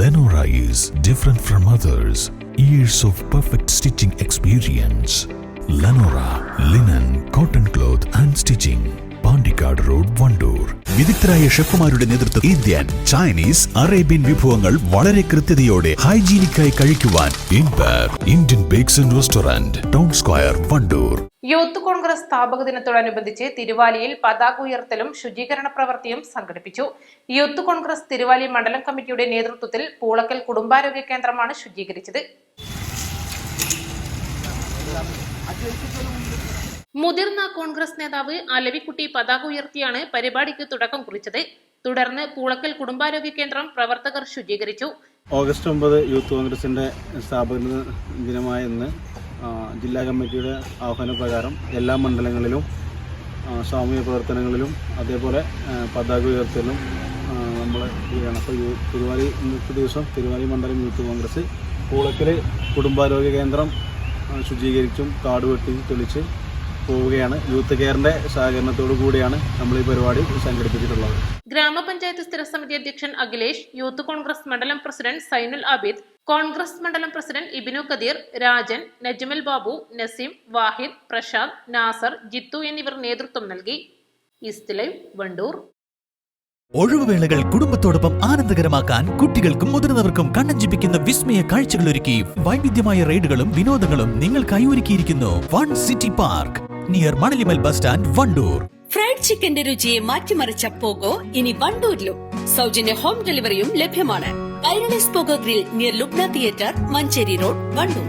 Lenora is different from others. Years of perfect stitching experience. Lenora linen, cotton cloth and stitching. Pandikkad road, Wandoor. വിദഗ്ധരായ ഷെഫുമാരുടെ നേതൃത്വം Indian, Chinese, Arabian വിഭവങ്ങൾ വളരെ കൃത്യതയോടെ ഹൈജീനിക്കായി കഴിക്കുവാൻ Indian bakes and restaurant, town square, Wandoor. Youth Congress സ്ഥാപക ദിനത്തോടനുബന്ധിച്ച് തിരുവാലിയിൽ പതാക ഉയർത്തലും ശുചീകരണ പ്രവൃത്തിയും സംഘടിപ്പിച്ചു. യൂത്ത് കോൺഗ്രസ് തിരുവാലി മണ്ഡലം കമ്മിറ്റിയുടെ നേതൃത്വത്തിൽ പൂളക്കൽ കുടുംബാരോഗ്യ കേന്ദ്രമാണ് ശുചീകരിച്ചത്. മുതിർന്ന കോൺഗ്രസ് നേതാവ് അലവിക്കുട്ടി പതാക ഉയർത്തിയാണ് പരിപാടിക്ക് തുടക്കം കുറിച്ചത്. തുടർന്ന് പൂളക്കൽ കുടുംബാരോഗ്യ കേന്ദ്രം പ്രവർത്തകർ ശുചീകരിച്ചു. ഓഗസ്റ്റ് 9 യൂത്ത് കോൺഗ്രസിന്റെ സ്ഥാപക ദിനമായ ഇന്ന് ജില്ലാ കമ്മിറ്റിയുടെ ആഹ്വാനപ്രകാരം എല്ലാ മണ്ഡലങ്ങളിലും സാമൂഹിക പ്രവർത്തനങ്ങളിലും അതേപോലെ പതാക ഉയർത്തലും നമ്മൾ ചെയ്യണം. അപ്പോൾ തിരുവാലി ഇന്നത്തെ ദിവസം തിരുവാലി മണ്ഡലം യൂത്ത് കോൺഗ്രസ് പൂളക്കൽ കുടുംബാരോഗ്യ കേന്ദ്രം ശുചീകരിച്ചും കാട് വെട്ടി തെളിച്ച് പോവുകയാണ്. യൂത്ത് കെയറിന്റെ സഹകരണത്തോടു കൂടിയാണ് നമ്മൾ ഈ പരിപാടി സംഘടിപ്പിച്ചിട്ടുള്ളത്. ഗ്രാമപഞ്ചായത്ത് സ്ഥിരസമിതി അധ്യക്ഷൻ അഖിലേഷ്, യൂത്ത് കോൺഗ്രസ് മണ്ഡലം പ്രസിഡന്റ് സൈനുൽ ആബിദ്, കോൺഗ്രസ് മണ്ഡലം പ്രസിഡന്റ് ഇബിനു കദീർ, രാജൻ, നജ്മൽ ബാബു, നസീം, വാഹിദ്, പ്രശാന്ത്, നാസർ, ജിത്തു എന്നിവർ നേതൃത്വം നൽകി. East live, Wandoor. ഒഴിവുവേളകൾ കുടുംബത്തോടൊപ്പം ആനന്ദകരമാക്കാൻ കുട്ടികൾക്കും മുതിർന്നവർക്കും കണ്ണഞ്ചിപ്പിക്കുന്ന വിസ്മയ കാഴ്ചകളൊരുക്കി വൈവിധ്യമായ റൈഡുകളും വിനോദങ്ങളും നിങ്ങൾക്കായി ഒരുക്കിയിരിക്കുന്നു one city park near Manalimal bus stand, Wandoor. Fried ചിക്കന്റെ രുചിയെ മാറ്റിമറിച്ച പോഗോ ഇനി വണ്ടൂരിലും. സൗജന്യ ഹോം ഡെലിവറിയും ലഭ്യമാണ്. Kairali pogo grill near Lubna theatre, Manjeri road, Wandoor.